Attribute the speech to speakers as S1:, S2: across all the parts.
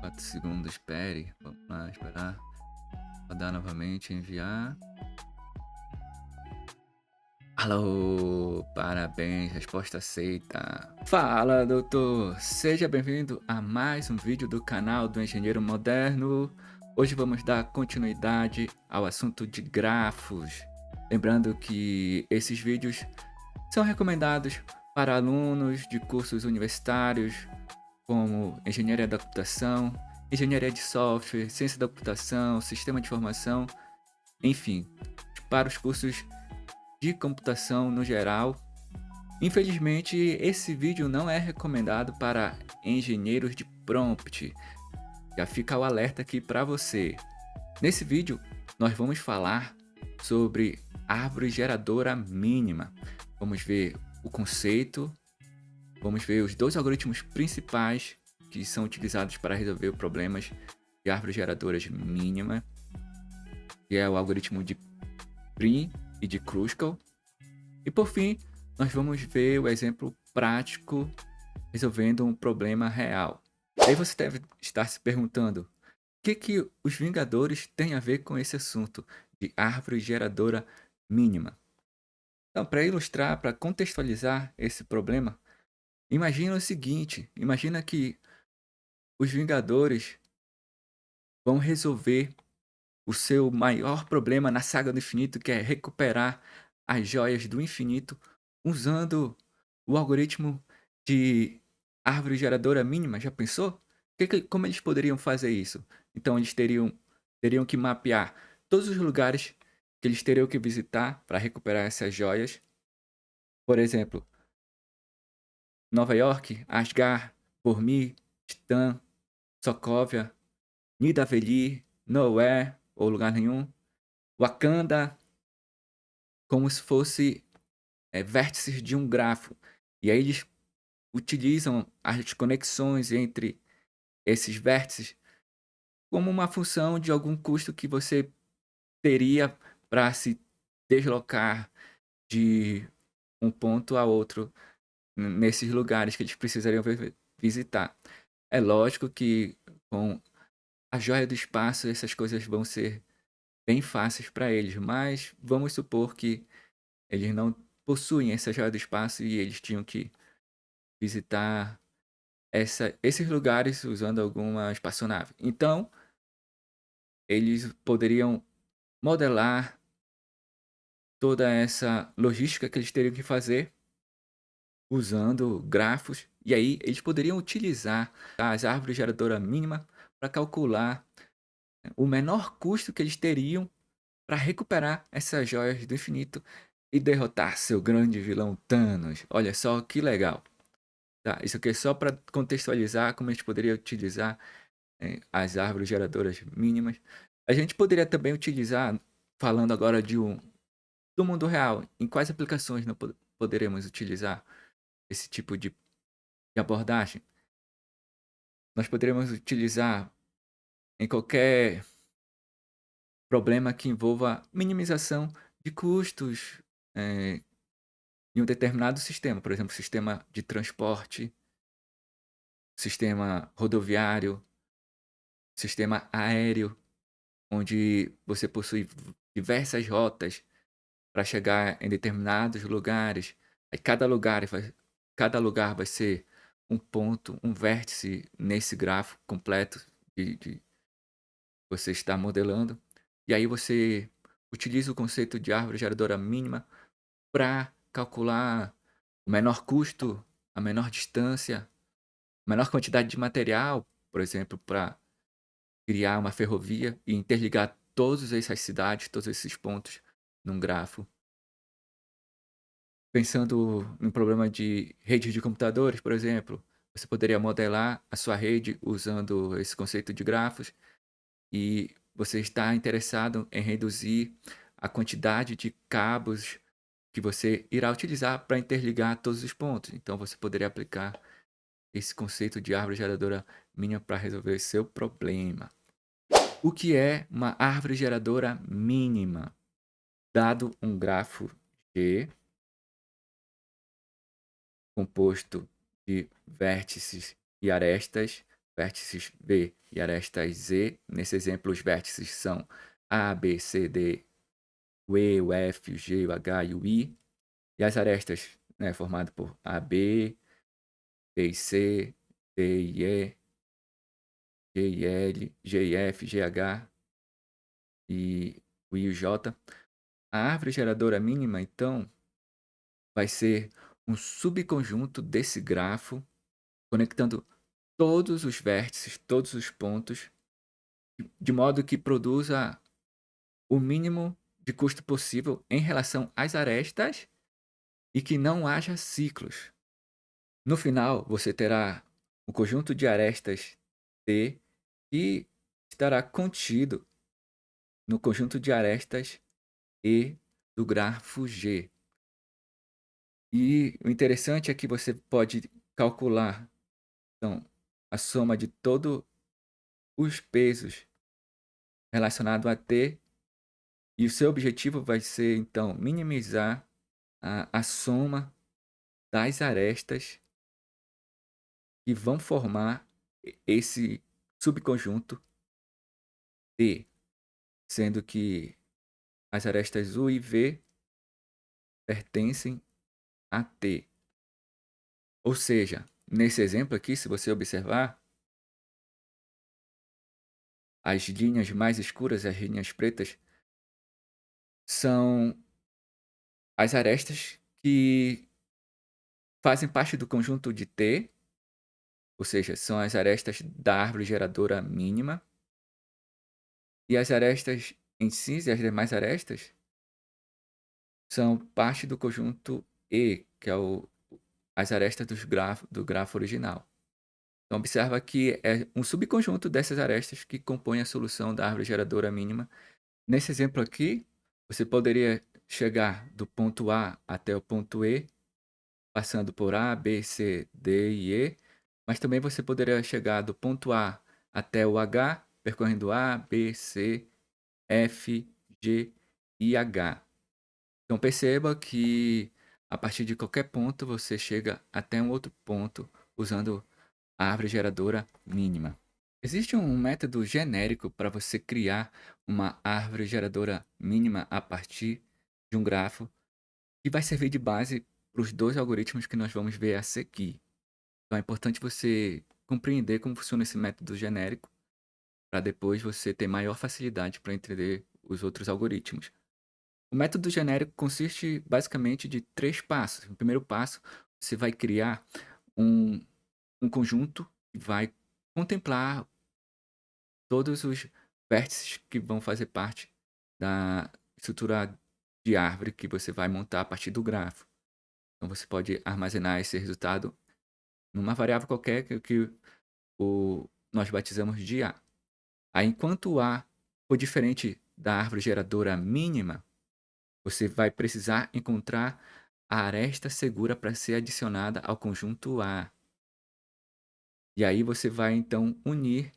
S1: 4 segundos, espere. Vamos lá, esperar. Rodar novamente, enviar. Alô, parabéns, resposta aceita. Fala, doutor! Seja bem-vindo a mais um vídeo do canal do Engenheiro Moderno. Hoje vamos dar continuidade ao assunto de grafos. Lembrando que esses vídeos são recomendados para alunos de cursos universitários, como engenharia da computação, engenharia de software, ciência da computação, sistema de informação, enfim, para os cursos de computação no geral. Infelizmente, esse vídeo não é recomendado para engenheiros de prompt. Já fica o alerta aqui para você. Nesse vídeo, nós vamos falar sobre árvore geradora mínima. Vamos ver o conceito, vamos ver os dois algoritmos principais que são utilizados para resolver problemas de árvores geradoras mínima, que é o algoritmo de Prim e de Kruskal. E por fim, nós vamos ver o exemplo prático resolvendo um problema real. Aí você deve estar se perguntando, o que os Vingadores têm a ver com esse assunto de árvore geradora mínima? Então, para ilustrar, para contextualizar esse problema, imagina o seguinte, imagina que os Vingadores vão resolver o seu maior problema na saga do infinito, que é recuperar as joias do infinito, usando o algoritmo de árvore geradora mínima. Já pensou? Como eles poderiam fazer isso? Então eles teriam que mapear todos os lugares que eles teriam que visitar para recuperar essas joias. Por exemplo, Nova York, Asgard, Vormir, Titã, Sokovia, Nidavellir, Nowhere ou lugar nenhum, Wakanda, como se fosse vértices de um grafo. E aí eles utilizam as conexões entre esses vértices como uma função de algum custo que você teria para se deslocar de um ponto a outro nesses lugares que eles precisariam visitar. É lógico que com a joia do espaço essas coisas vão ser bem fáceis para eles, mas vamos supor que eles não possuem essa joia do espaço e eles tinham que visitar esses lugares usando alguma espaçonave. Então, eles poderiam modelar toda essa logística que eles teriam que fazer usando grafos, e aí eles poderiam utilizar as árvores geradora mínima para calcular o menor custo que eles teriam para recuperar essas joias do infinito e derrotar seu grande vilão Thanos. Olha só que legal. Tá, isso aqui é só para contextualizar como a gente poderia utilizar as árvores geradoras mínimas. A gente poderia também utilizar, falando agora do mundo real, em quais aplicações não poderemos utilizar esse tipo de abordagem? Nós poderíamos utilizar em qualquer problema que envolva minimização de custos em um determinado sistema, por exemplo, sistema de transporte, sistema rodoviário, sistema aéreo, onde você possui diversas rotas para chegar em determinados lugares. Aí cada lugar vai ser um ponto, um vértice nesse grafo completo de você está modelando. E aí você utiliza o conceito de árvore geradora mínima para calcular o menor custo, a menor distância, a menor quantidade de material, por exemplo, para criar uma ferrovia e interligar todas essas cidades, todos esses pontos num grafo. Pensando em problema de redes de computadores, por exemplo, você poderia modelar a sua rede usando esse conceito de grafos e você está interessado em reduzir a quantidade de cabos que você irá utilizar para interligar todos os pontos. Então você poderia aplicar esse conceito de árvore geradora mínima para resolver seu problema. O que é uma árvore geradora mínima? Dado um grafo G composto de vértices e arestas, vértices B e arestas Z. Nesse exemplo, os vértices são A, B, C, D, o E, o F, o G, o H e o I. E as arestas, né, formadas por AB, B e C, D e E, G e L, G e F, GH e o I e o J. A árvore geradora mínima, então, vai ser um subconjunto desse grafo, conectando todos os vértices, todos os pontos, de modo que produza o mínimo de custo possível em relação às arestas e que não haja ciclos. No final, você terá um conjunto de arestas T que estará contido no conjunto de arestas E do grafo G. E o interessante é que você pode calcular, então, a soma de todos os pesos relacionados a T, e o seu objetivo vai ser, então, minimizar a soma das arestas que vão formar esse subconjunto T, sendo que as arestas U e V pertencem a T. Ou seja, nesse exemplo aqui, se você observar, as linhas mais escuras, as linhas pretas, são as arestas que fazem parte do conjunto de T, ou seja, são as arestas da árvore geradora mínima, e as arestas em si, e as demais arestas, são parte do conjunto E, que é as arestas do grafo original. Então, observa que é um subconjunto dessas arestas que compõe a solução da árvore geradora mínima. Nesse exemplo aqui, você poderia chegar do ponto A até o ponto E, passando por A, B, C, D e E, mas também você poderia chegar do ponto A até o H, percorrendo A, B, C, F, G e H. Então perceba que a partir de qualquer ponto você chega até um outro ponto usando a árvore geradora mínima. Existe um método genérico para você criar uma árvore geradora mínima a partir de um grafo que vai servir de base para os dois algoritmos que nós vamos ver a seguir. Então é importante você compreender como funciona esse método genérico para depois você ter maior facilidade para entender os outros algoritmos. O método genérico consiste basicamente de 3 passos. No primeiro passo, você vai criar um, um conjunto que vai contemplar todos os vértices que vão fazer parte da estrutura de árvore que você vai montar a partir do grafo. Então você pode armazenar esse resultado numa variável qualquer que nós batizamos de A. Aí, enquanto o A for diferente da árvore geradora mínima, você vai precisar encontrar a aresta segura para ser adicionada ao conjunto A. E aí você vai então unir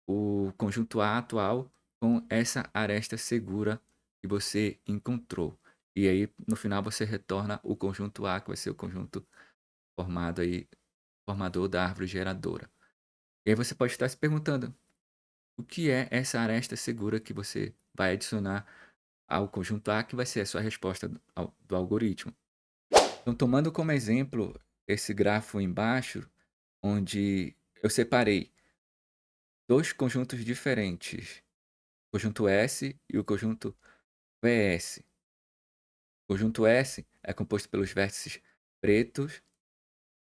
S1: o conjunto A atual com essa aresta segura que você encontrou. E aí no final você retorna o conjunto A, que vai ser o conjunto formado aí, formador da árvore geradora. E aí você pode estar se perguntando, o que é essa aresta segura que você vai adicionar ao conjunto A, que vai ser a sua resposta do algoritmo? Então, tomando como exemplo esse grafo embaixo, onde eu separei dois conjuntos diferentes, o conjunto S e o conjunto VS. O conjunto S é composto pelos vértices pretos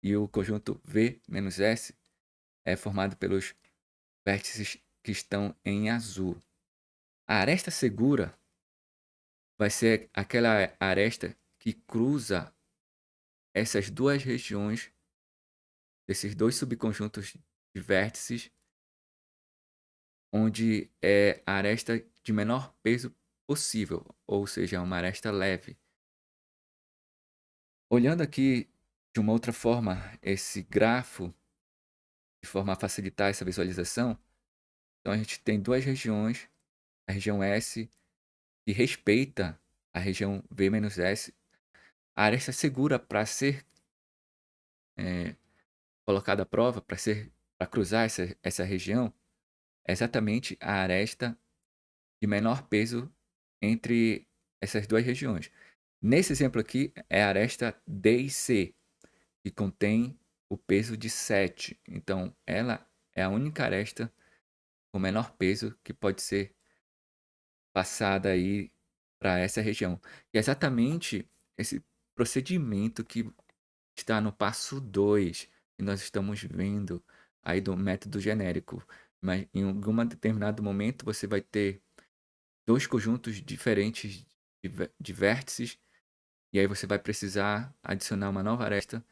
S1: e o conjunto V menos S é formado pelos vértices que estão em azul. A aresta segura vai ser aquela aresta que cruza essas duas regiões, esses dois subconjuntos de vértices, onde é a aresta de menor peso possível, ou seja, é uma aresta leve. Olhando aqui de uma outra forma esse grafo, de forma a facilitar essa visualização, então a gente tem duas regiões, a região S que respeita a região V-S. A aresta segura para ser colocada à prova, para ser para cruzar essa região, é exatamente a aresta de menor peso entre essas duas regiões. Nesse exemplo aqui, é a aresta D e C, que contém o peso de 7. Então, ela é a única aresta com menor peso que pode ser passada aí para essa região. E é exatamente esse procedimento que está no passo 2 que nós estamos vendo aí do método genérico. Mas em algum determinado momento você vai ter dois conjuntos diferentes de vértices, e aí você vai precisar adicionar uma nova aresta.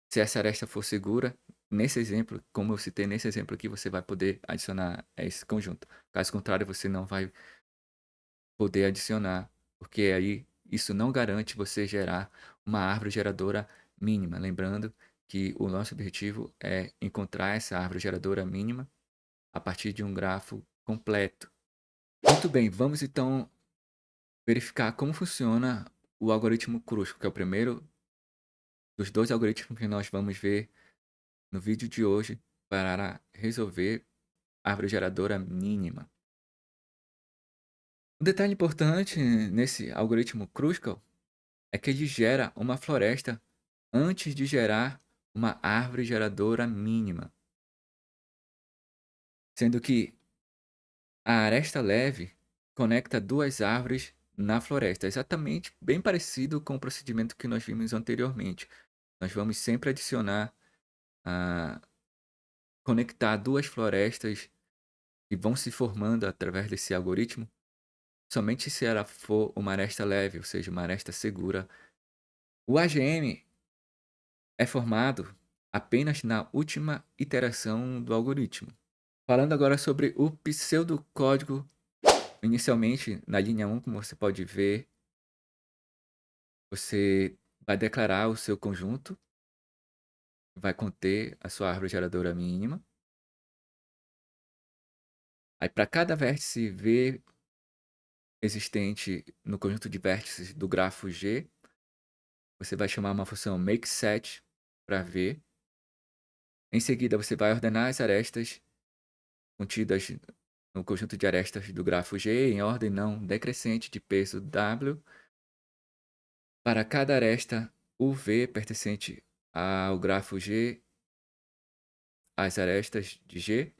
S1: Se essa aresta for segura, nesse exemplo, como eu citei nesse exemplo aqui, você vai poder adicionar esse conjunto. Caso contrário, você não vai poder adicionar, porque aí isso não garante você gerar uma árvore geradora mínima. Lembrando que o nosso objetivo é encontrar essa árvore geradora mínima a partir de um grafo completo. Muito bem, vamos então verificar como funciona o algoritmo Kruskal, que é o primeiro dos dois algoritmos que nós vamos ver no vídeo de hoje para resolver a árvore geradora mínima. Um detalhe importante nesse algoritmo Kruskal é que ele gera uma floresta antes de gerar uma árvore geradora mínima, sendo que a aresta leve conecta duas árvores na floresta, exatamente bem parecido com o procedimento que nós vimos anteriormente. Nós vamos sempre adicionar, conectar duas florestas que vão se formando através desse algoritmo, somente se ela for uma aresta leve, ou seja, uma aresta segura. O AGM é formado apenas na última iteração do algoritmo. Falando agora sobre o pseudocódigo, inicialmente na linha 1, como você pode ver, você vai declarar o seu conjunto, vai conter a sua árvore geradora mínima. Aí para cada vértice V existente no conjunto de vértices do grafo G, você vai chamar uma função makeSet para V. Em seguida, você vai ordenar as arestas contidas no conjunto de arestas do grafo G em ordem não decrescente de peso W. Para cada aresta UV pertencente ao grafo G, as arestas de G,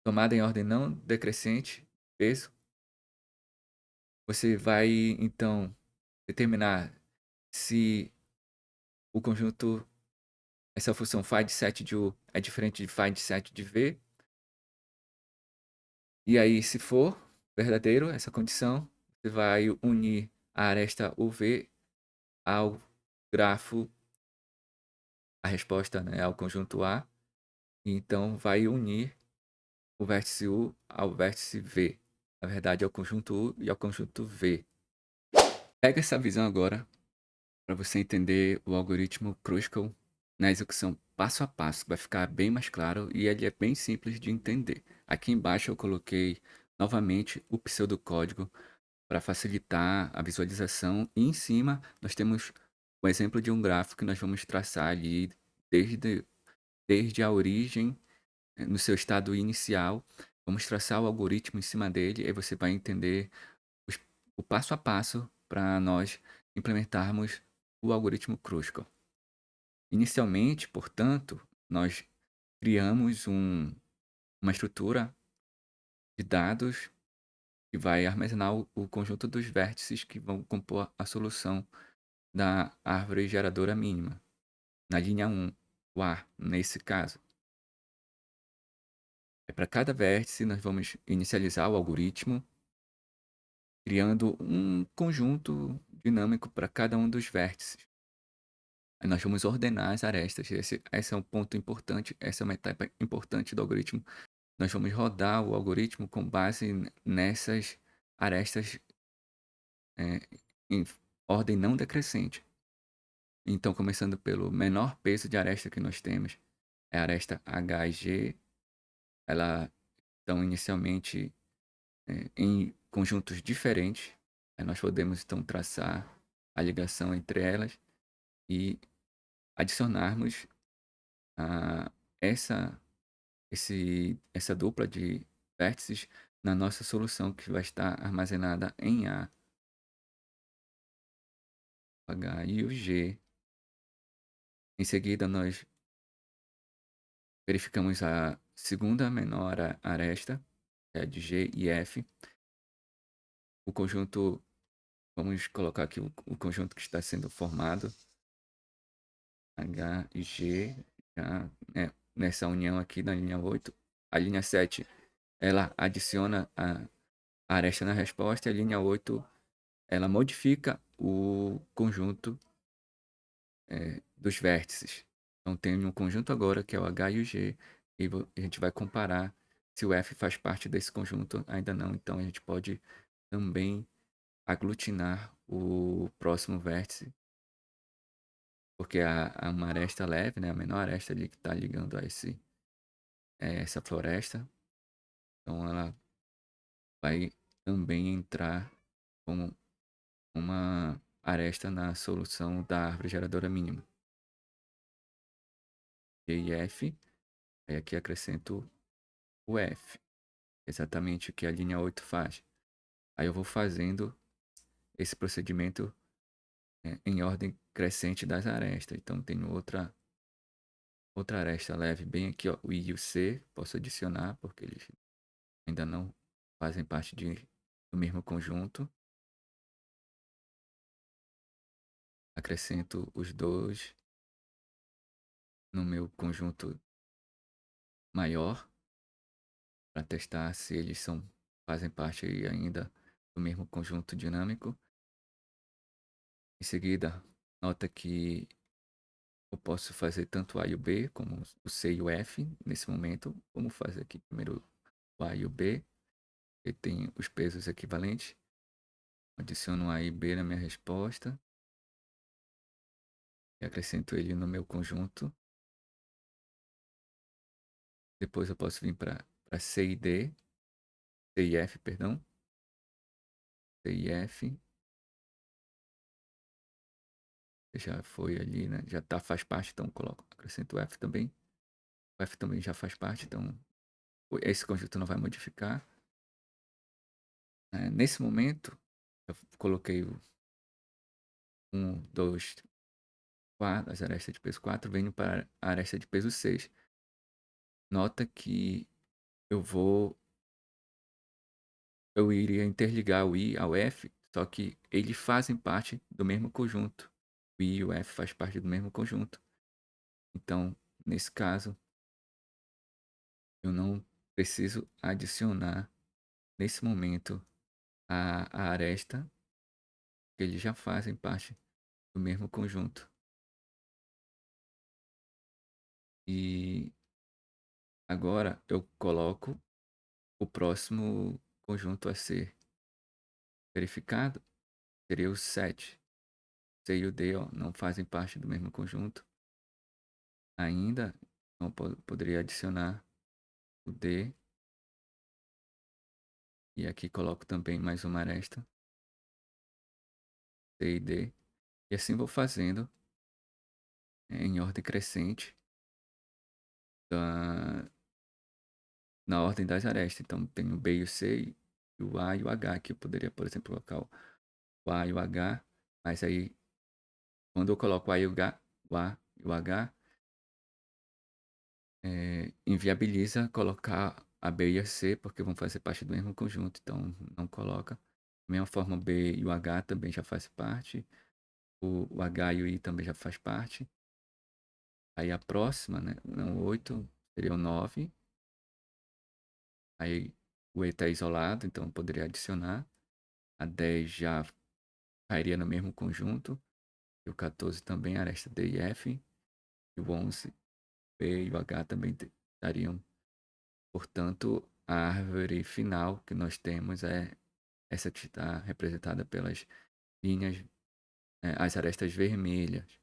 S1: tomada em ordem não decrescente, peso, você vai então determinar se o conjunto, essa função findSet de U é diferente de findSet de V. E aí, se for verdadeiro essa condição, você vai unir a aresta UV ao grafo, a resposta, né, ao conjunto A. E então vai unir o vértice U ao vértice V. Na verdade, ao conjunto U e ao conjunto V. Pega essa visão agora para você entender o algoritmo Kruskal na execução passo a passo. Vai ficar bem mais claro e ele é bem simples de entender. Aqui embaixo eu coloquei novamente o pseudocódigo para facilitar a visualização. E em cima nós temos o exemplo de um gráfico que nós vamos traçar ali desde a origem, no seu estado inicial. Vamos traçar o algoritmo em cima dele e você vai entender o passo a passo para nós implementarmos o algoritmo Kruskal. Inicialmente, portanto, nós criamos uma estrutura de dados que vai armazenar o conjunto dos vértices que vão compor a solução da árvore geradora mínima, na linha 1, o A, nesse caso. Para cada vértice, nós vamos inicializar o algoritmo, criando um conjunto dinâmico para cada um dos vértices. Aí nós vamos ordenar as arestas. Esse é um ponto importante, essa é uma etapa importante do algoritmo. Nós vamos rodar o algoritmo com base nessas arestas em ordem não decrescente. Então, começando pelo menor peso de aresta que nós temos, é a aresta HG. Ela estão inicialmente em conjuntos diferentes. Aí nós podemos então traçar a ligação entre elas e adicionarmos essa essa dupla de vértices na nossa solução que vai estar armazenada em A, H e o G. Em seguida, nós verificamos a segunda menor aresta, que é a de G e F. O conjunto, vamos colocar aqui o conjunto que está sendo formado, H e G, já, nessa união aqui da linha 8. A linha 7, ela adiciona a aresta na resposta, e a linha 8, ela modifica o conjunto dos vértices. Então tem um conjunto agora que é o H e o G, e a gente vai comparar se o F faz parte desse conjunto, ainda não. Então a gente pode também aglutinar o próximo vértice, porque há uma aresta leve, né, a menor aresta ali que está ligando a essa floresta. Então ela vai também entrar como uma aresta na solução da árvore geradora mínima. G e F, aí aqui acrescento o F, exatamente o que a linha 8 faz. Aí eu vou fazendo esse procedimento em ordem crescente das arestas. Então tenho outra aresta leve bem aqui, ó, o I e o C, posso adicionar porque eles ainda não fazem parte do mesmo conjunto. Acrescento os dois no meu conjunto maior para testar se eles fazem parte ainda do mesmo conjunto dinâmico. Em seguida, nota que eu posso fazer tanto o A e o B, como o C e o F nesse momento. Vamos fazer aqui primeiro o A e o B, que tem os pesos equivalentes. Adiciono o A e B na minha resposta. E acrescento ele no meu conjunto. Depois eu posso vir para C e D. C e F, perdão. C e F. Já foi ali, né? Já faz parte, então coloco. Acrescento o F também. O F também já faz parte, então esse conjunto não vai modificar. Nesse momento, eu coloquei o 1, 2, 4, as arestas de peso 4, venho para a aresta de peso 6. Nota que eu iria interligar o I ao F, só que eles fazem parte do mesmo conjunto. O I e o F faz parte do mesmo conjunto. Então, nesse caso, eu não preciso adicionar, nesse momento, a aresta, que eles já fazem parte do mesmo conjunto. E agora eu coloco o próximo conjunto a ser verificado, seria o 7. C e o D, ó, não fazem parte do mesmo conjunto ainda. Então poderia adicionar o D. E aqui coloco também mais uma aresta. C e D. E assim vou fazendo em ordem crescente na ordem das arestas. Então tenho o B e o C, e o A e o H. Aqui eu poderia, por exemplo, colocar o A e o H. Mas aí, quando eu coloco o A e o H, o A e o H, inviabiliza colocar a B e a C, porque vão fazer parte do mesmo conjunto, então não coloca. Da mesma forma, o B e o H também já faz parte, o H e o I também já faz parte. Aí a próxima, né, não 8, seria o 9. Aí o E está isolado, então eu poderia adicionar. A 10 já cairia no mesmo conjunto, e o 14 também, aresta D e F, e o 11, B e o H também estariam. Portanto, a árvore final que nós temos é essa que está representada pelas linhas, as arestas vermelhas,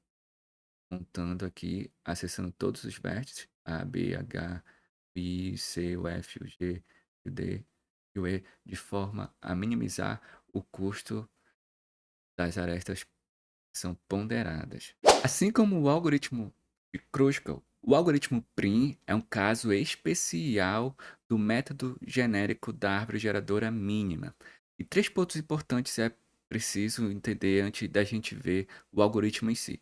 S1: montando aqui, acessando todos os vértices, A, B, H, I, C, o F, o G, o D e o E, de forma a minimizar o custo das arestas que são ponderadas. Assim como o algoritmo de Kruskal, O algoritmo PRIM é um caso especial do método genérico da árvore geradora mínima. E três pontos importantes é preciso entender antes da gente ver o algoritmo em si.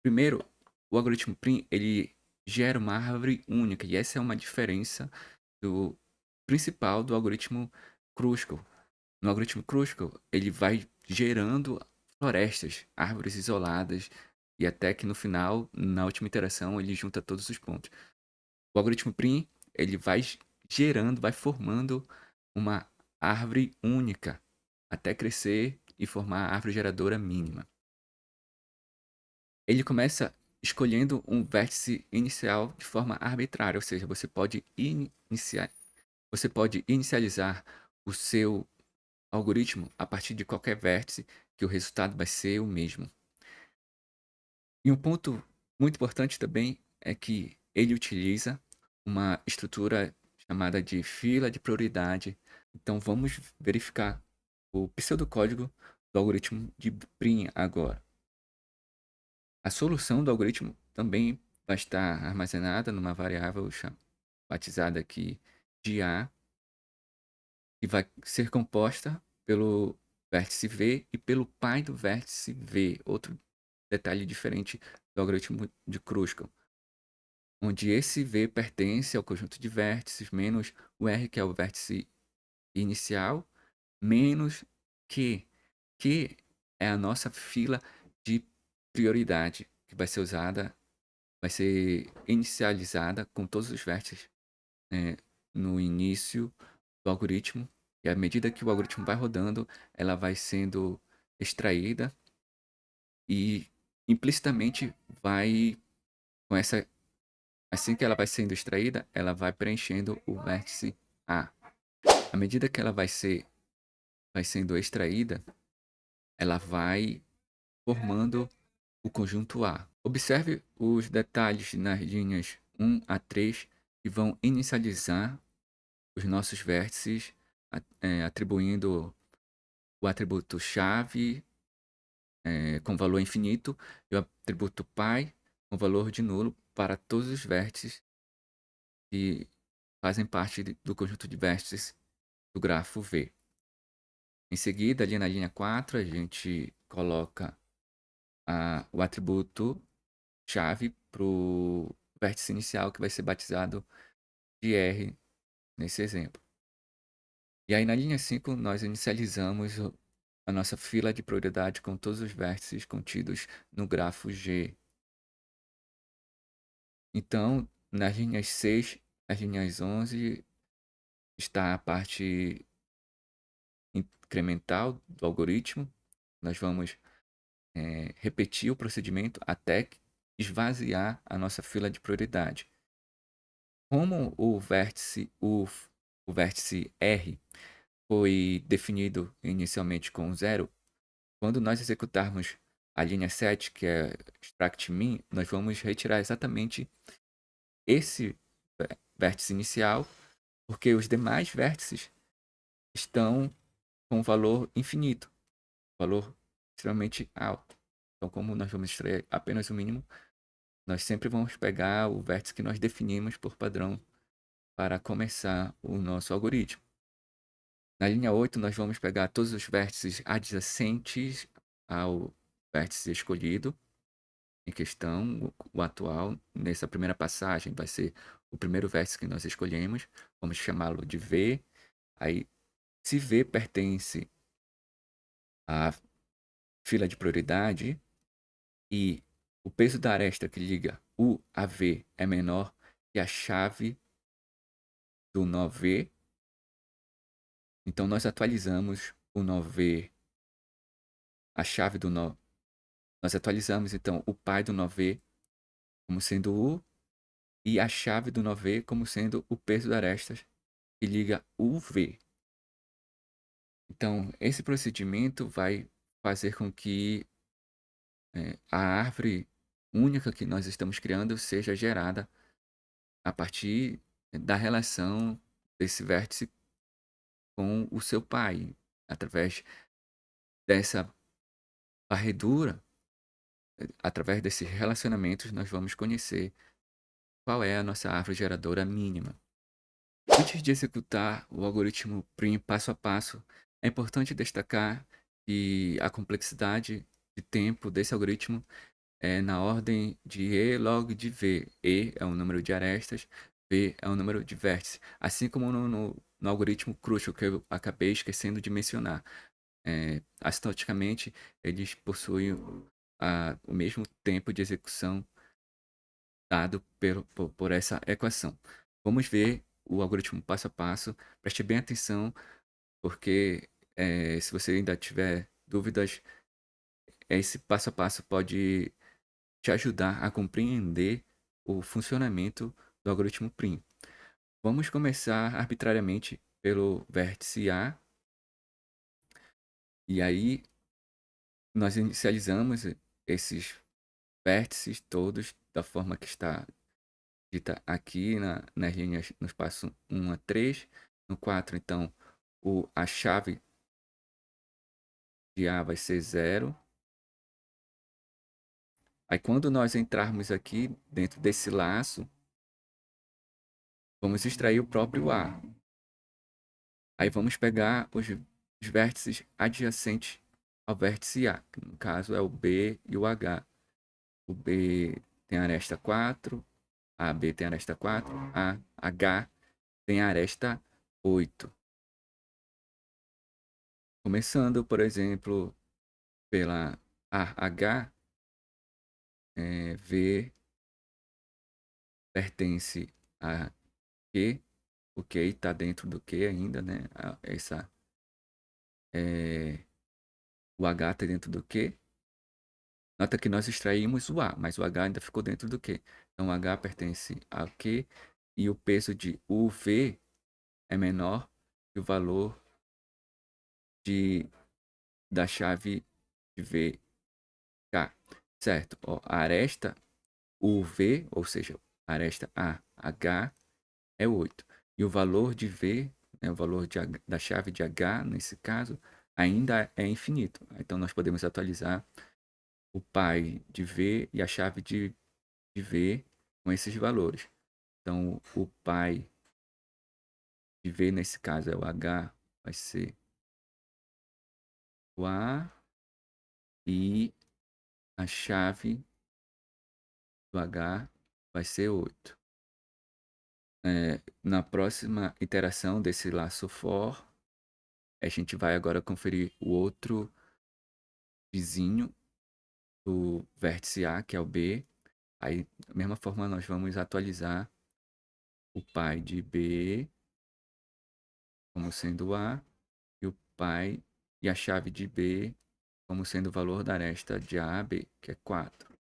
S1: Primeiro, o algoritmo PRIM, ele gera uma árvore única, e essa é uma diferença do principal do algoritmo Kruskal. No algoritmo Kruskal, ele vai gerando florestas, árvores isoladas, e até que no final, na última iteração, ele junta todos os pontos. O algoritmo PRIM, ele vai gerando, vai formando uma árvore única, até crescer e formar a árvore geradora mínima. Ele começa escolhendo um vértice inicial de forma arbitrária, ou seja, você pode inicializar o seu algoritmo a partir de qualquer vértice, que o resultado vai ser o mesmo. E um ponto muito importante também é que ele utiliza uma estrutura chamada de fila de prioridade. Então vamos verificar o pseudocódigo do algoritmo de PRIM agora. A solução do algoritmo também vai estar armazenada numa variável batizada aqui de A, que vai ser composta pelo vértice V e pelo pai do vértice V, outro detalhe diferente do algoritmo de Kruskal, onde esse V pertence ao conjunto de vértices menos o R, que é o vértice inicial, menos Q, que é a nossa fila de prioridade, que vai ser usada, vai ser inicializada com todos os vértices, né, no início do algoritmo, e à medida que o algoritmo vai rodando, ela vai sendo extraída e implicitamente vai com essa, assim que ela vai sendo extraída, ela vai preenchendo o vértice A. À medida que ela vai sendo extraída, ela vai formando o conjunto A. Observe os detalhes nas linhas 1 a 3 que vão inicializar os nossos vértices, atribuindo o atributo chave com valor infinito e o atributo pi com valor de nulo para todos os vértices que fazem parte do conjunto de vértices do grafo V. Em seguida, ali na linha 4, a gente coloca o atributo chave para o vértice inicial, que vai ser batizado de R nesse exemplo. E aí na linha 5 nós inicializamos a nossa fila de prioridade com todos os vértices contidos no grafo G. Então, nas linhas 6, nas linhas 11, está a parte incremental do algoritmo. Nós vamos repetir o procedimento até esvaziar a nossa fila de prioridade. Como o vértice R foi definido inicialmente com 0, quando nós executarmos a linha 7, que é extract min, nós vamos retirar exatamente esse vértice inicial, porque os demais vértices estão com valor infinito, valor extremamente alto. Então, como nós vamos extrair apenas o mínimo, nós sempre vamos pegar o vértice que nós definimos por padrão para começar o nosso algoritmo. Na linha 8, nós vamos pegar todos os vértices adjacentes ao vértice escolhido em questão, o atual. Nessa primeira passagem vai ser o primeiro vértice que nós escolhemos, vamos chamá-lo de V. Aí, se V pertence à fila de prioridade e o peso da aresta que liga U a V é menor que a chave do nó V, então nós atualizamos o nó V, a chave do nó. Nós atualizamos então o pai do nó V como sendo U e a chave do nó V como sendo o peso da aresta que liga o V. Então, esse procedimento vai fazer com que a árvore única que nós estamos criando seja gerada a partir da relação desse vértice com o seu pai. Através dessa varredura, através desses relacionamentos, nós vamos conhecer qual é a nossa árvore geradora mínima. Antes de executar o algoritmo Prim passo a passo, é importante destacar que a complexidade de tempo desse algoritmo é na ordem de E log de V. E é o número de arestas, V é o número de vértices, assim como no algoritmo Crucial, que eu acabei esquecendo de mencionar. Asintoticamente, eles possuem o mesmo tempo de execução dado por essa equação. Vamos ver o algoritmo passo a passo. Preste bem atenção, porque se você ainda tiver dúvidas, esse passo a passo pode te ajudar a compreender o funcionamento do algoritmo Prim. Vamos começar arbitrariamente pelo vértice A, e aí nós inicializamos esses vértices todos da forma que está dita aqui nas linhas nos passos 1 a 3. No 4, então, a chave de A vai ser 0. Aí quando nós entrarmos aqui dentro desse laço, vamos extrair o próprio A. Aí vamos pegar os vértices adjacentes ao vértice A, que no caso é o B e o H. O B tem aresta 4, a B tem aresta 4, a H tem aresta 8. Começando, por exemplo, pela AH, V pertence a Q, o Q está dentro do Q ainda, né? O H está dentro do Q. Nota que nós extraímos o A, mas o H ainda ficou dentro do Q. Então o H pertence ao Q e o peso de UV é menor que o valor da chave de VK, certo? Ó, a aresta UV, ou seja, a aresta AH é 8. E o valor de V, né, o valor da chave de H, nesse caso, ainda é infinito. Então nós podemos atualizar o pai de V e a chave de V com esses valores. Então o pai de V, nesse caso é o H, vai ser o A, e a chave do H vai ser 8. Na próxima iteração desse laço for, a gente vai agora conferir o outro vizinho do vértice A, que é o B. Aí, da mesma forma, nós vamos atualizar o pai de B como sendo A e o pai e a chave de B como sendo o valor da aresta de A a B, que é 4.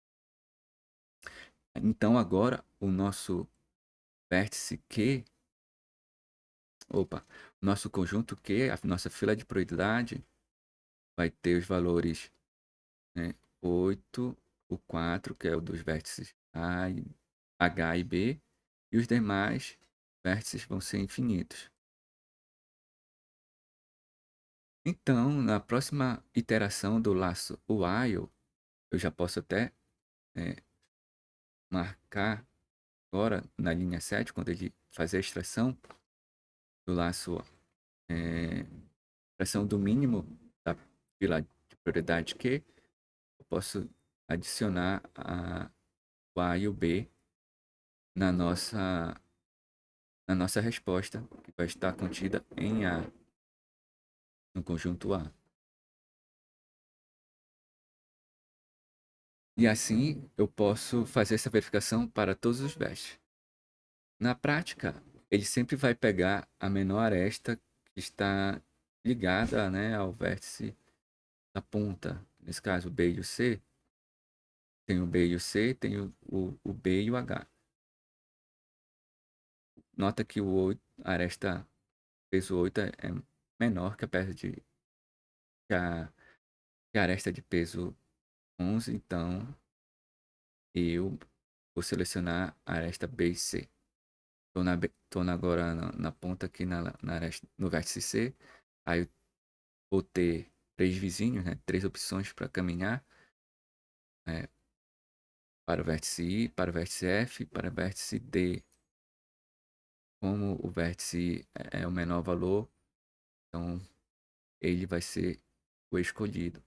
S1: Então, agora, o nosso vértice Q, o nosso conjunto Q, a nossa fila de prioridade, vai ter os valores, né, 8, o 4, que é o dos vértices H e B, e os demais vértices vão ser infinitos. Então, na próxima iteração do laço while, eu já posso até marcar agora na linha 7, quando ele fazer a extração do laço, extração do mínimo da fila de prioridade Q, eu posso adicionar o A e o B na nossa resposta, que vai estar contida em A, no conjunto A. E assim eu posso fazer essa verificação para todos os vestes. Na prática, ele sempre vai pegar a menor aresta que está ligada, né, ao vértice da ponta. Nesse caso, o B e o C. Tem o B e o C, tem o B e o H. Nota que a aresta peso 8 é menor que que a aresta de peso 11, então eu vou selecionar a aresta B e C. Estou agora na ponta aqui no vértice C. Aí eu vou ter 3 vizinhos, né? 3 opções para caminhar. para o vértice I, para o vértice F, para o vértice D. Como o vértice I é o menor valor, então ele vai ser o escolhido.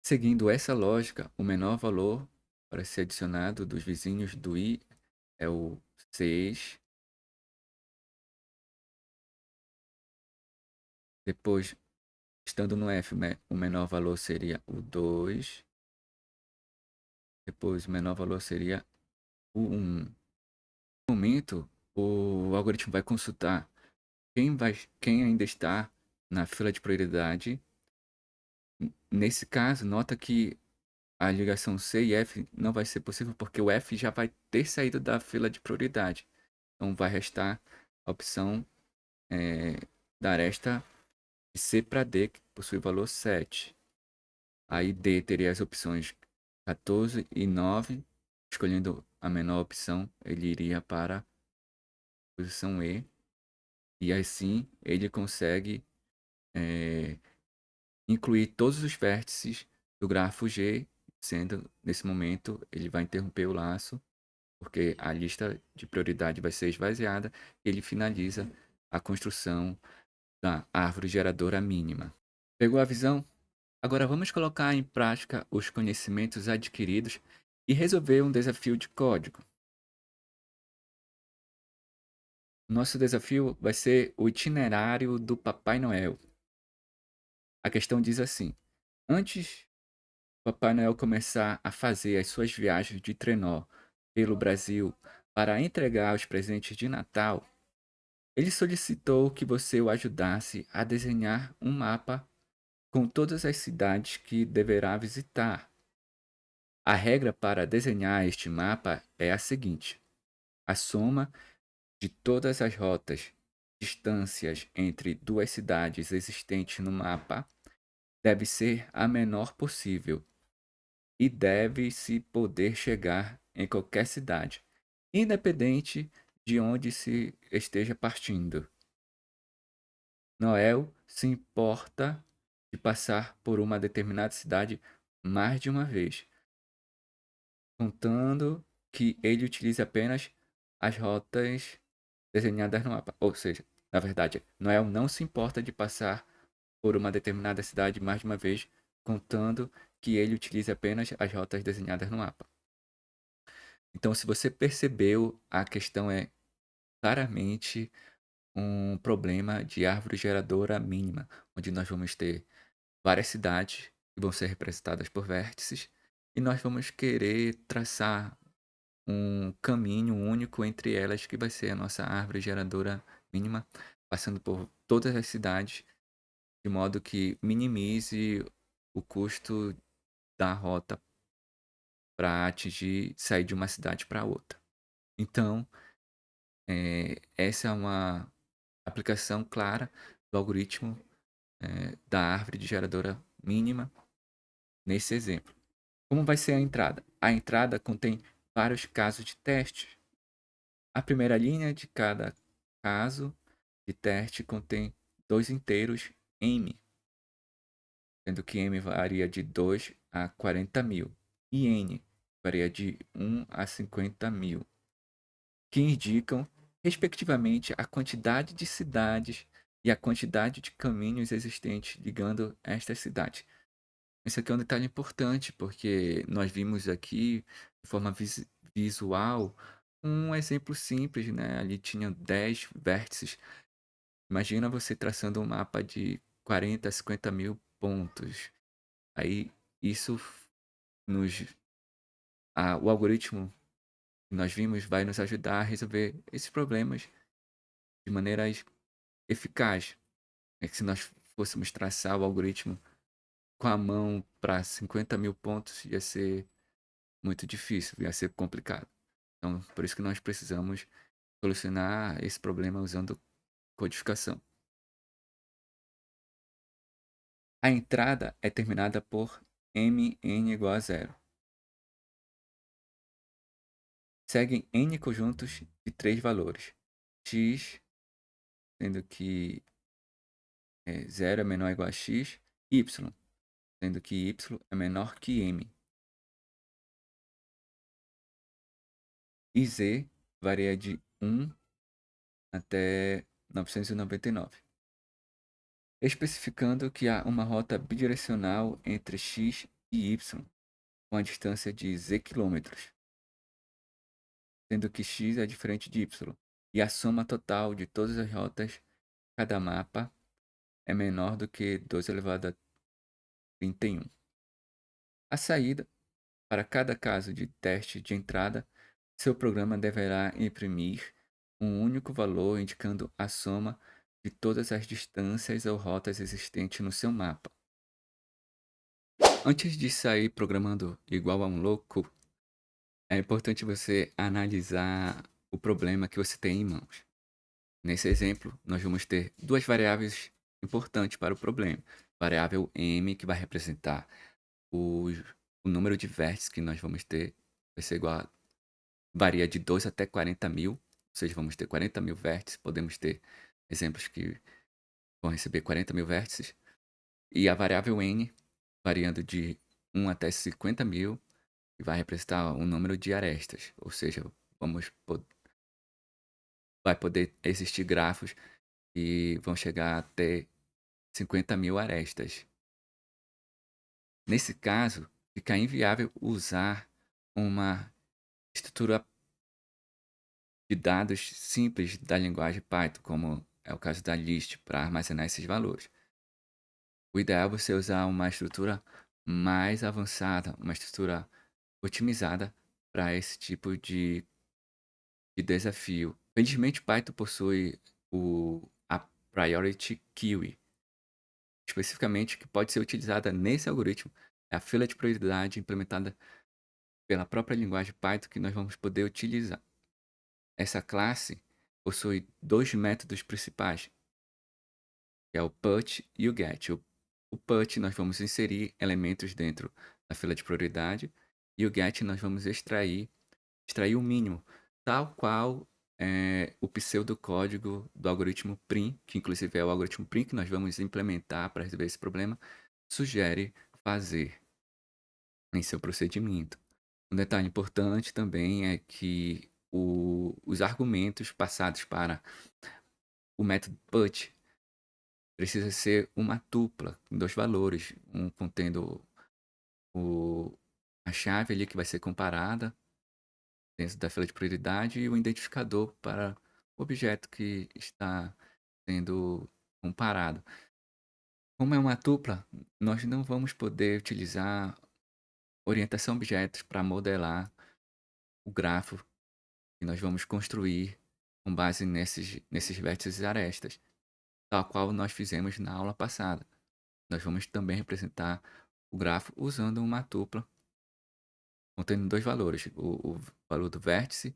S1: Seguindo essa lógica, o menor valor para ser adicionado dos vizinhos do I é o 6. Depois, estando no F, o menor valor seria o 2. Depois, o menor valor seria o 1. No momento, o algoritmo vai consultar quem ainda está na fila de prioridade. Nesse caso, nota que a ligação C e F não vai ser possível porque o F já vai ter saído da fila de prioridade. Então vai restar a opção da aresta de C para D, que possui valor 7. Aí D teria as opções 14 e 9. Escolhendo a menor opção, ele iria para a posição E. E assim ele consegue incluir todos os vértices do grafo G, sendo nesse momento ele vai interromper o laço, porque a lista de prioridade vai ser esvaziada e ele finaliza a construção da árvore geradora mínima. Pegou a visão? Agora vamos colocar em prática os conhecimentos adquiridos e resolver um desafio de código. Nosso desafio vai ser o itinerário do Papai Noel. A questão diz assim: antes do Papai Noel começar a fazer as suas viagens de trenó pelo Brasil para entregar os presentes de Natal, ele solicitou que você o ajudasse a desenhar um mapa com todas as cidades que deverá visitar. A regra para desenhar este mapa é a seguinte: a soma de todas as rotas, distâncias entre duas cidades existentes no mapa deve ser a menor possível e deve-se poder chegar em qualquer cidade, independente de onde se esteja partindo. Noel se importa de passar por uma determinada cidade mais de uma vez, contando que ele utilize apenas as rotas desenhadas no mapa. Ou seja, na verdade, Noel não se importa de passar por uma determinada cidade mais de uma vez, contando que ele utilize apenas as rotas desenhadas no mapa. Então, se você percebeu, a questão é claramente um problema de árvore geradora mínima, onde nós vamos ter várias cidades que vão ser representadas por vértices e nós vamos querer traçar um caminho único entre elas que vai ser a nossa árvore geradora mínima, passando por todas as cidades, de modo que minimize o custo da rota para atingir, sair de uma cidade para outra. Então, essa é uma aplicação clara do algoritmo da árvore de geradora mínima nesse exemplo. Como vai ser a entrada? A entrada contém vários casos de teste. A primeira linha de cada caso de teste contém dois inteiros m, sendo que m varia de 2 a 40.000 e n varia de 1 a 50.000, que indicam, respectivamente, a quantidade de cidades e a quantidade de caminhos existentes ligando estas cidades. Esse aqui é um detalhe importante, porque nós vimos aqui, de forma visual, um exemplo simples, né? Ali tinha 10 vértices. Imagina você traçando um mapa de 40 a 50 mil pontos. Aí, isso nos... o algoritmo que nós vimos vai nos ajudar a resolver esses problemas de maneira eficaz. É que se nós fôssemos traçar o algoritmo com a mão para 50 mil pontos, ia ser muito difícil, ia ser complicado. Então, por isso que nós precisamos solucionar esse problema usando codificação. A entrada é terminada por mn igual a zero. Seguem n conjuntos de 3 valores. X, sendo que 0 é menor ou igual a x. Y, sendo que y é menor que m. e Z varia de 1 até 999, especificando que há uma rota bidirecional entre x e y, com a distância de z quilômetros, sendo que x é diferente de y, e a soma total de todas as rotas de cada mapa é menor do que 2 elevado a 31. A saída, para cada caso de teste de entrada, seu programa deverá imprimir um único valor indicando a soma de todas as distâncias ou rotas existentes no seu mapa. Antes de sair programando igual a um louco, é importante você analisar o problema que você tem em mãos. Nesse exemplo, nós vamos ter duas variáveis importantes para o problema. Variável m, que vai representar o, o número de vértices que nós vamos ter, vai ser igual a, varia de 2 até 40 mil, ou seja, vamos ter 40 mil vértices, podemos ter exemplos que vão receber 40 mil vértices, e a variável n, variando de 1 até 50 mil, que vai representar o número de arestas, ou seja, vai poder existir grafos que vão chegar até 50 mil arestas. Nesse caso, fica inviável usar uma estrutura de dados simples da linguagem Python, como é o caso da list, para armazenar esses valores. O ideal é você usar uma estrutura mais avançada, uma estrutura otimizada para esse tipo de desafio. Felizmente, Python possui a Priority Queue, especificamente que pode ser utilizada nesse algoritmo. É a fila de prioridade implementada pela própria linguagem Python que nós vamos poder utilizar. Essa classe possui dois métodos principais, que é o put e o get. O put nós vamos inserir elementos dentro da fila de prioridade e o get nós vamos extrair o mínimo, tal qual o pseudocódigo do algoritmo PRIM, que inclusive é o algoritmo PRIM que nós vamos implementar para resolver esse problema, sugere fazer em seu procedimento. Um detalhe importante também é que os argumentos passados para o método put precisa ser uma tupla, com dois valores, um contendo o, a chave ali que vai ser comparada dentro da fila de prioridade e o identificador para o objeto que está sendo comparado. Como é uma tupla, nós não vamos poder utilizar orientação objetos para modelar o grafo que nós vamos construir com base nesses vértices e arestas, tal qual nós fizemos na aula passada. Nós vamos também representar o grafo usando uma tupla contendo dois valores, o valor do vértice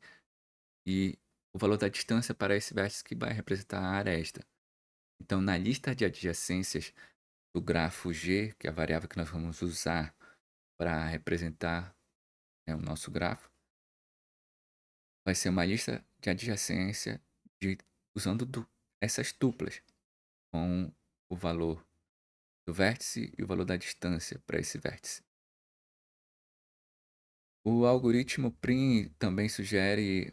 S1: e o valor da distância para esse vértice que vai representar a aresta. Então, na lista de adjacências do grafo G, que é a variável que nós vamos usar para representar o nosso grafo, vai ser uma lista de adjacência usando essas tuplas, com o valor do vértice e o valor da distância para esse vértice. O algoritmo PRIM também sugere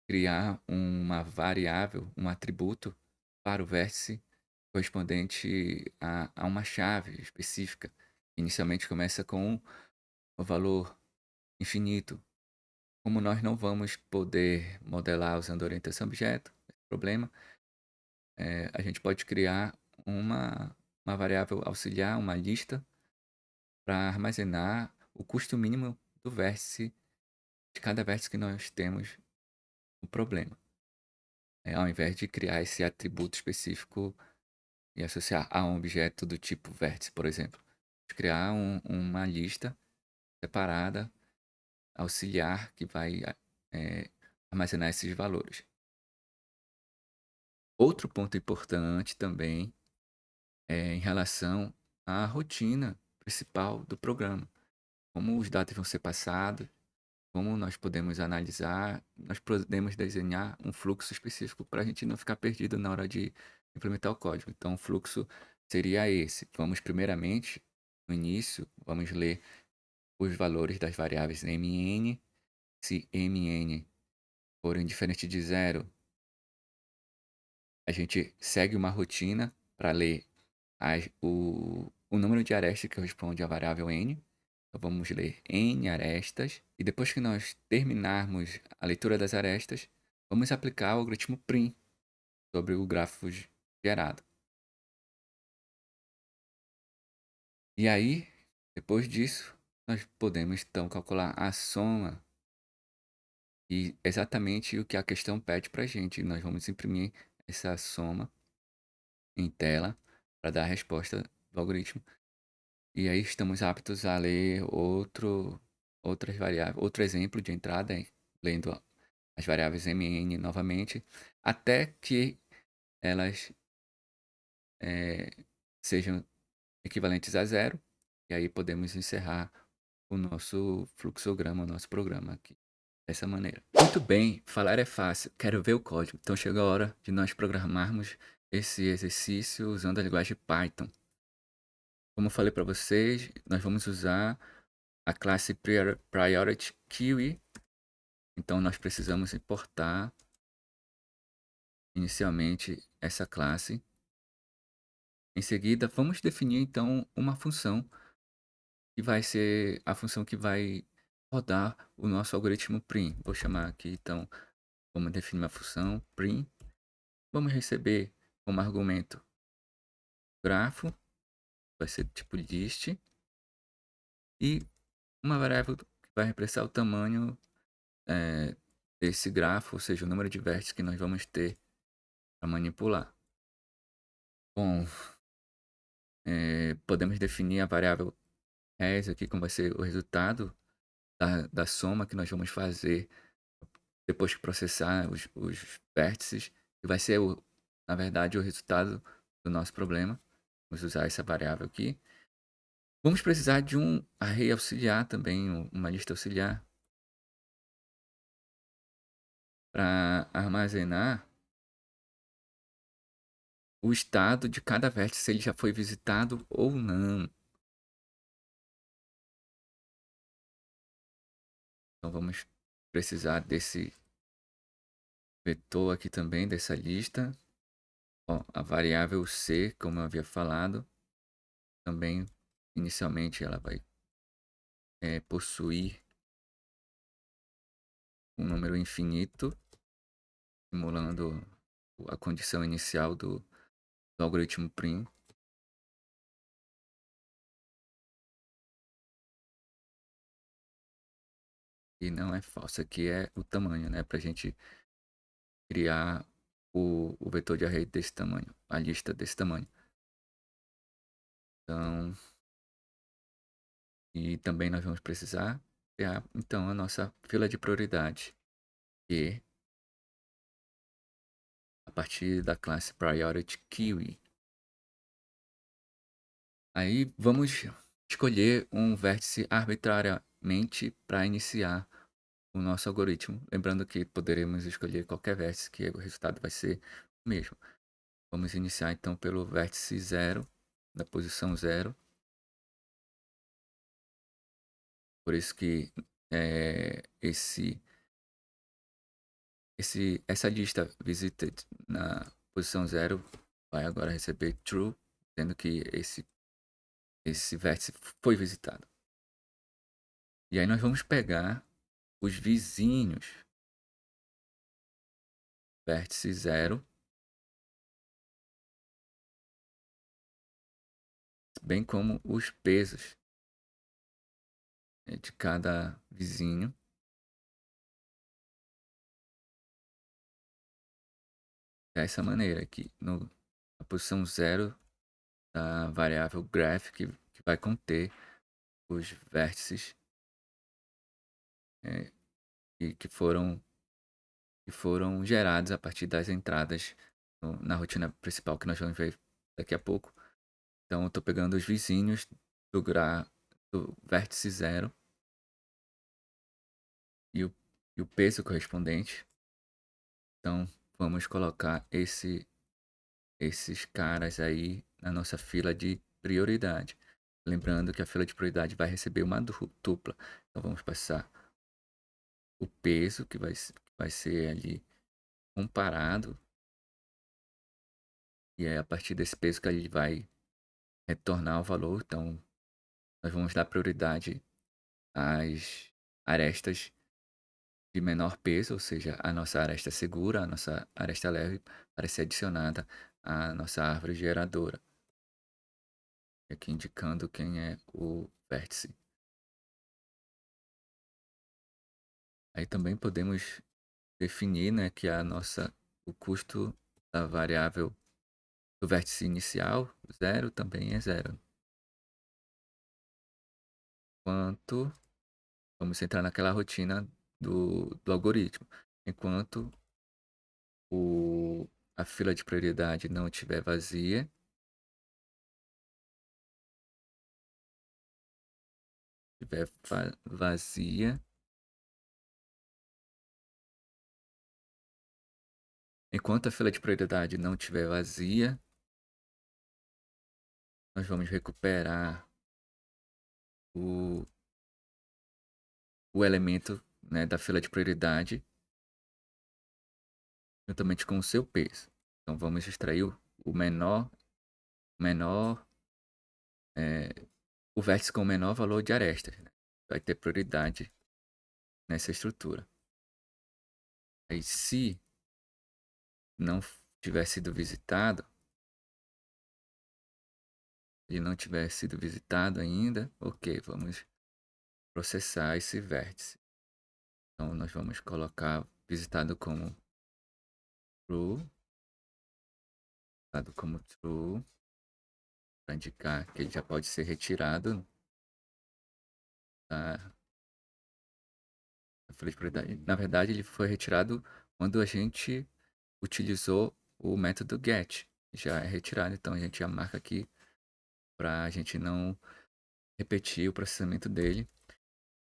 S1: criar uma variável, um atributo para o vértice correspondente a uma chave específica. Inicialmente começa com o valor infinito. Como nós não vamos poder modelar usando orientação objeto, problema, a gente pode criar uma variável auxiliar, uma lista, para armazenar o custo mínimo do vértice, de cada vértice que nós temos no problema. Ao invés de criar esse atributo específico e associar a um objeto do tipo vértice, por exemplo. Criar uma lista separada, auxiliar, que vai armazenar esses valores. Outro ponto importante também é em relação à rotina principal do programa. Como os dados vão ser passados, como nós podemos analisar, nós podemos desenhar um fluxo específico para a gente não ficar perdido na hora de implementar o código. Então, o fluxo seria esse. Vamos primeiramente, no início, vamos ler os valores das variáveis mn, se mn forem diferentes de zero, a gente segue uma rotina para ler o número de arestas que corresponde à variável n. Então vamos ler n arestas. E depois que nós terminarmos a leitura das arestas, vamos aplicar o algoritmo prim sobre o grafo gerado. E aí, depois disso, nós podemos então calcular a soma e exatamente o que a questão pede para a gente. Nós vamos imprimir essa soma em tela para dar a resposta do algoritmo. E aí estamos aptos a ler outras variáveis, outro exemplo de entrada, hein? Lendo as variáveis mn novamente, até que elas sejam equivalentes a zero. E aí podemos encerrar o nosso fluxograma, o nosso programa aqui, dessa maneira. Muito bem, falar é fácil, quero ver o código. Então chegou a hora de nós programarmos esse exercício usando a linguagem Python. Como eu falei para vocês, nós vamos usar a classe Priority Query. Então nós precisamos importar inicialmente essa classe. Em seguida, vamos definir então uma função que vai ser a função que vai rodar o nosso algoritmo prim. Vou chamar aqui então, vamos definir uma função prim. Vamos receber como argumento grafo, vai ser tipo list, e uma variável que vai representar o tamanho desse grafo, ou seja, o número de vértices que nós vamos ter para manipular. Bom, podemos definir a variável res aqui, como vai ser o resultado da soma que nós vamos fazer depois de processar os vértices, que vai ser, na verdade, o resultado do nosso problema. Vamos usar essa variável aqui. Vamos precisar de um array auxiliar também, uma lista auxiliar, para armazenar o estado de cada vértice, se ele já foi visitado ou não. Então vamos precisar desse vetor aqui também, dessa lista. Ó, a variável c, como eu havia falado, também inicialmente ela vai possuir um número infinito, simulando a condição inicial do algoritmo prim. E não é falso, aqui é o tamanho, né? Para a gente criar o vetor de array desse tamanho, a lista desse tamanho. Então, e também nós vamos precisar criar, então, a nossa fila de prioridade, que a partir da classe Priority Query. Aí vamos escolher um vértice arbitrariamente para iniciar o nosso algoritmo. Lembrando que poderemos escolher qualquer vértice, que o resultado vai ser o mesmo. Vamos iniciar então pelo vértice 0, da posição 0. Por isso que essa lista visited na posição 0 vai agora receber true, sendo que esse vértice foi visitado. E aí nós vamos pegar os vizinhos, vértice 0, bem como os pesos de cada vizinho. Dessa maneira aqui, na posição 0 da variável graph, que vai conter os vértices que foram gerados a partir das entradas na rotina principal, que nós vamos ver daqui a pouco. Então eu estou pegando os vizinhos do vértice 0 e o peso correspondente. Então vamos colocar esses caras aí na nossa fila de prioridade. Lembrando que a fila de prioridade vai receber uma tupla. Então vamos passar o peso, que vai vai ser ali comparado, e é a partir desse peso que ele vai retornar o valor. Então, nós vamos dar prioridade às arestas de menor peso, ou seja, a nossa aresta segura, a nossa aresta leve, para ser adicionada à nossa árvore geradora. Aqui indicando quem é o vértice. Aí também podemos definir, né, que o custo da variável do vértice inicial, zero, também é zero. Enquanto, vamos entrar naquela rotina do algoritmo. Enquanto a fila de prioridade não estiver vazia, vazia, enquanto a fila de prioridade não estiver vazia, nós vamos recuperar o, o elemento, né, da fila de prioridade juntamente com o seu peso. Então vamos extrair o menor, o vértice com o menor valor de arestas, né? Vai ter prioridade nessa estrutura. Aí se não tiver sido visitado, ele não tiver sido visitado ainda, ok, vamos processar esse vértice. Então nós vamos colocar visitado como true, para indicar que ele já pode ser retirado da fila de prioridade. Na verdade, ele foi retirado quando a gente utilizou o método get. Já é retirado, então a gente já marca aqui para a gente não repetir o processamento dele.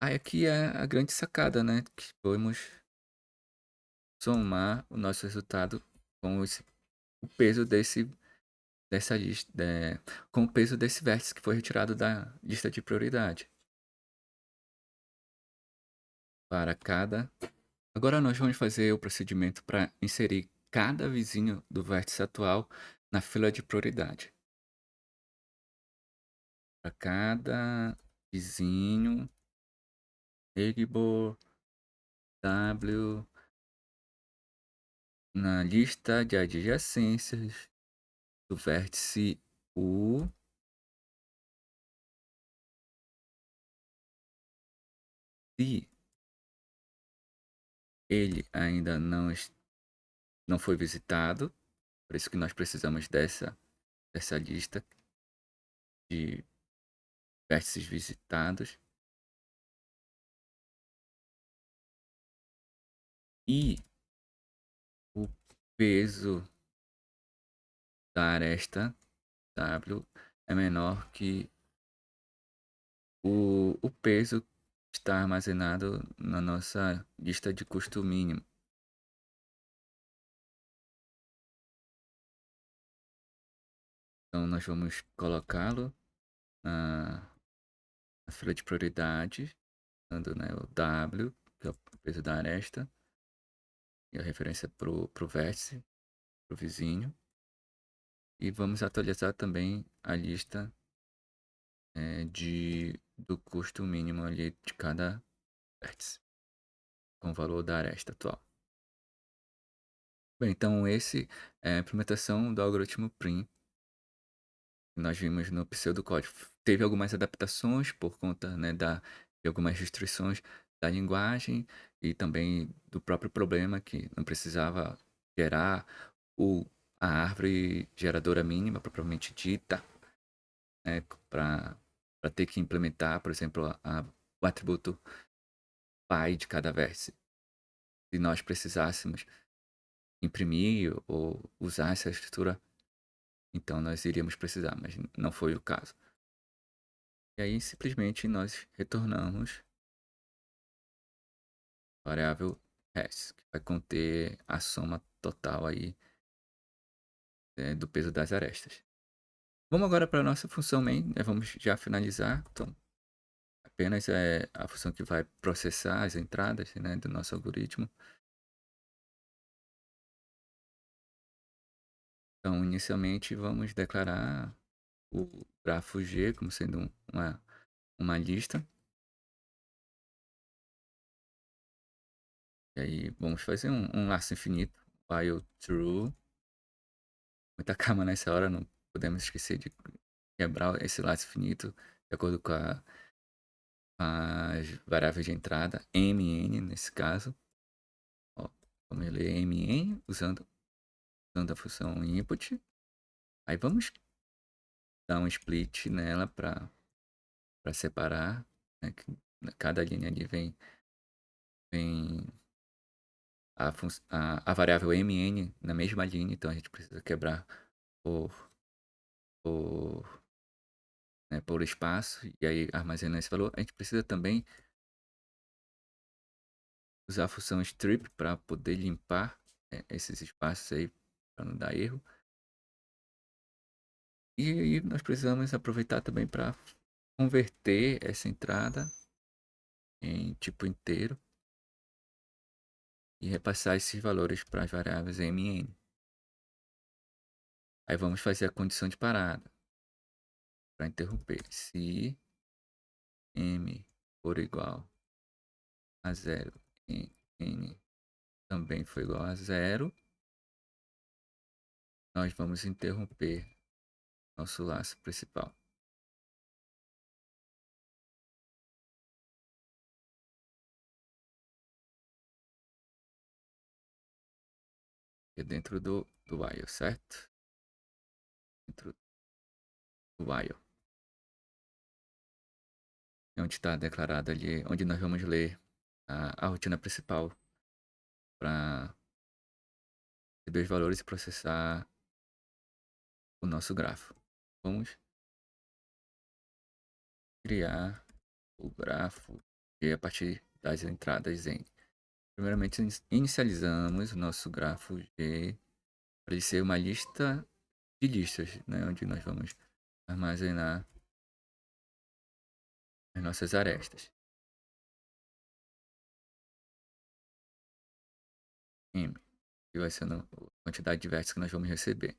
S1: Aí aqui é a grande sacada, né? Que vamos somar o nosso resultado com o peso dessa lista, com o peso desse vértice que foi retirado da lista de prioridade. Para cada. Agora nós vamos fazer o procedimento para inserir cada vizinho do vértice atual na fila de prioridade. Para cada vizinho, Egbo W na lista de adjacências do vértice U, se ele ainda não foi visitado, por isso que nós precisamos dessa lista de vértices visitados. E o peso da aresta W é menor que o peso que está armazenado na nossa lista de custo mínimo. Então nós vamos colocá-lo na fila de prioridade, dando, né, o W, que é o peso da aresta, e a referência para o vértice, para o vizinho. E vamos atualizar também a lista do custo mínimo ali de cada vértice, com o valor da aresta atual. Bem, então esse é a implementação do algoritmo PRIM que nós vimos no pseudocódigo. Teve algumas adaptações por conta, né, de algumas restrições da linguagem e também do próprio problema que não precisava gerar a árvore geradora mínima propriamente dita, né, para ter que implementar, por exemplo, o atributo pai de cada vértice. Se nós precisássemos imprimir ou usar essa estrutura, então nós iríamos precisar, mas não foi o caso. E aí simplesmente nós retornamos a variável res, que vai conter a soma total aí do peso das arestas. Vamos agora para a nossa função main, né? Vamos já finalizar. Então, apenas é a função que vai processar as entradas, né, do nosso algoritmo. Então, inicialmente, vamos declarar o grafo G como sendo uma lista. E aí, vamos fazer um laço infinito, while true. Muita calma nessa hora, não podemos esquecer de quebrar esse laço infinito de acordo com as variáveis de entrada, mn nesse caso. Ó, vamos ler mn usando a função input. Aí vamos dar um split nela para separar, né, que cada linha ali vem a variável mn na mesma linha, então a gente precisa quebrar por, por, por espaço e aí armazenar esse valor. A gente precisa também usar a função strip para poder limpar esses espaços aí para não dar erro. E aí nós precisamos aproveitar também para converter essa entrada em tipo inteiro e repassar esses valores para as variáveis mn. Aí vamos fazer a condição de parada para interromper. Se m for igual a zero e n também for igual a zero, nós vamos interromper nosso laço principal. É dentro do while, certo? Dentro do while. É onde está declarado ali, onde nós vamos ler a rotina principal para receber os valores e processar o nosso grafo. Vamos criar o grafo e a partir das entradas N. Primeiramente, inicializamos o nosso grafo G para ele ser uma lista de listas, né, onde nós vamos armazenar as nossas arestas. M, que vai ser a quantidade de vértices que nós vamos receber.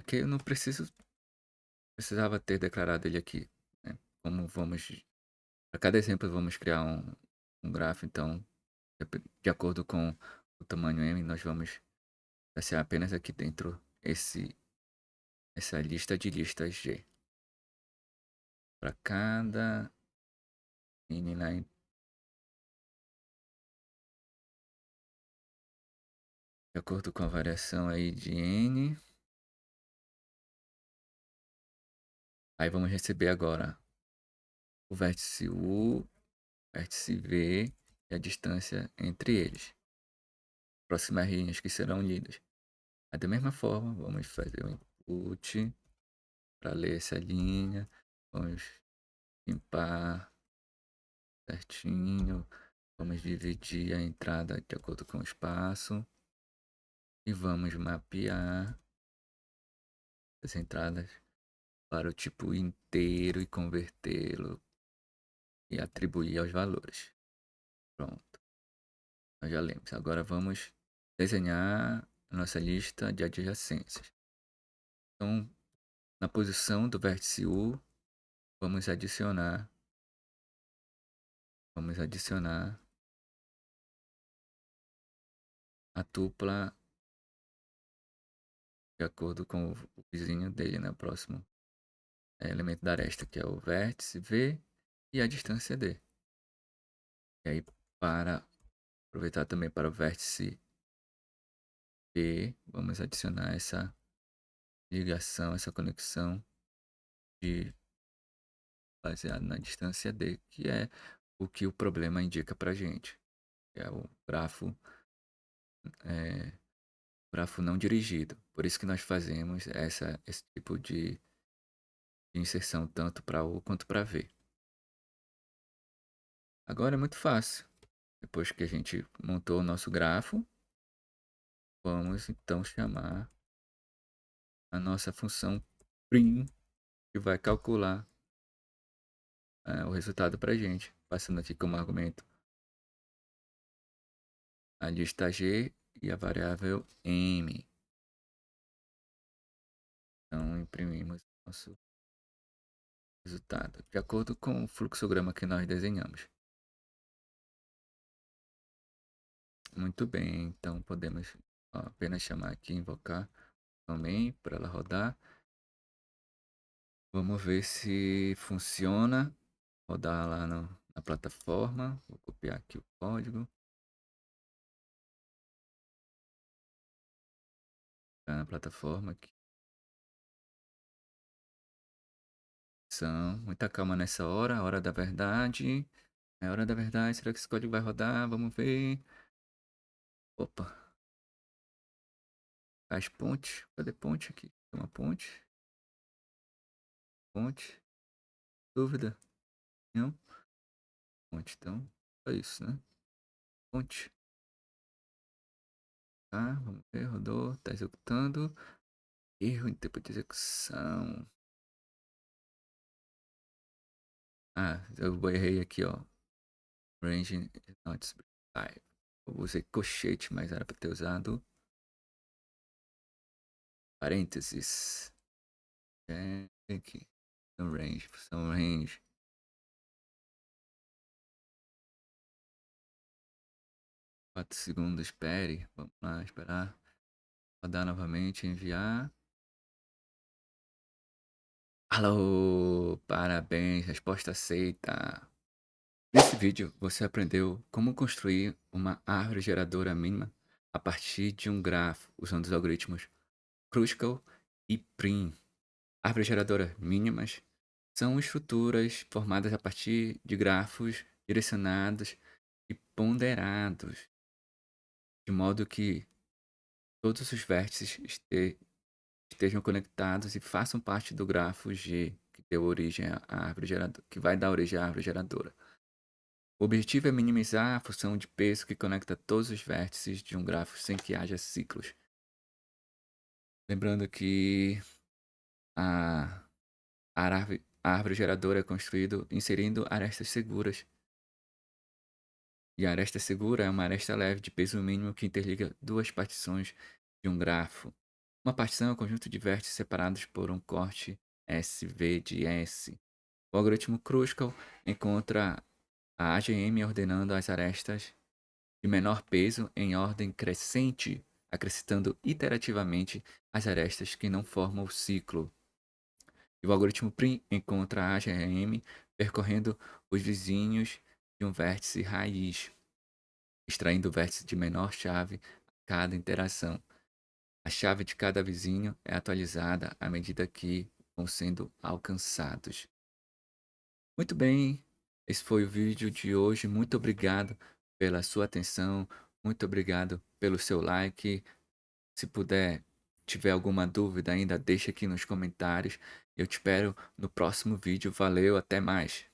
S1: Que eu não precisava ter declarado ele aqui, né? Como vamos, para cada exemplo vamos criar um grafo, então de acordo com o tamanho M, nós vamos traçar apenas aqui dentro essa lista de listas G. Para cada inline, de acordo com a variação aí de N. Aí vamos receber agora o vértice U, vértice V e a distância entre eles. Próximas linhas que serão lidas. Aí, da mesma forma, vamos fazer o input para ler essa linha. Vamos limpar certinho. Vamos dividir a entrada de acordo com o espaço. E vamos mapear as entradas para o tipo inteiro e convertê-lo e atribuir aos valores. Pronto. Nós já lemos. Agora vamos desenhar a nossa lista de adjacências. Então, na posição do vértice U, vamos adicionar a tupla de acordo com o vizinho dele, né? O próximo elemento da aresta, que é o vértice V e a distância D. E aí, para aproveitar também para o vértice P, vamos adicionar essa ligação, essa conexão de baseado na distância D, que é o que o problema indica para a gente. É o grafo não dirigido. Por isso que nós fazemos esse tipo de inserção tanto para U quanto para V. Agora é muito fácil. Depois que a gente montou o nosso grafo, vamos então chamar a nossa função prim, que vai calcular o resultado para a gente, passando aqui como argumento a lista G e a variável m. Então, imprimimos nosso resultado de acordo com o fluxograma que nós desenhamos. Muito bem, então podemos apenas chamar aqui, invocar também para ela rodar. Vamos ver se funciona. Rodar lá na plataforma. Vou copiar aqui o código. Tá na plataforma aqui. Muita calma nessa hora, a hora da verdade. É a hora da verdade. Será que esse código vai rodar? Vamos ver. Opa. Faz ponte. Cadê ponte aqui? Tem uma ponte. Ponte. Dúvida? Não? Ponte, então. É isso, né? Ponte. Tá, vamos ver. Rodou. Tá executando. Erro em tempo de execução. Ah, eu errei aqui, ó. Range not specified. Eu usei colchete, mas era para ter usado parênteses. É aqui. No range, função range. 4 segundos, espere. Vamos lá, esperar. Rodar novamente, enviar. Alô, parabéns, resposta aceita. Nesse vídeo, você aprendeu como construir uma árvore geradora mínima a partir de um grafo, usando os algoritmos Kruskal e Prim. Árvores geradoras mínimas são estruturas formadas a partir de grafos direcionados e ponderados, de modo que todos os vértices estejam conectados e façam parte do grafo G, que deu origem à árvore geradora, que vai dar origem à árvore geradora. O objetivo é minimizar a função de peso que conecta todos os vértices de um grafo sem que haja ciclos. Lembrando que a a árvore geradora é construída inserindo arestas seguras. E a aresta segura é uma aresta leve de peso mínimo que interliga duas partições de um grafo. Uma partição é um conjunto de vértices separados por um corte SV de S. O algoritmo Kruskal encontra a AGM ordenando as arestas de menor peso em ordem crescente, acrescentando iterativamente as arestas que não formam o ciclo. E o algoritmo Prim encontra a AGM percorrendo os vizinhos de um vértice raiz, extraindo o vértice de menor chave a cada interação. A chave de cada vizinho é atualizada à medida que vão sendo alcançados. Muito bem, esse foi o vídeo de hoje. Muito obrigado pela sua atenção. Muito obrigado pelo seu like. Se puder, tiver alguma dúvida ainda, deixa aqui nos comentários. Eu te espero no próximo vídeo. Valeu, até mais.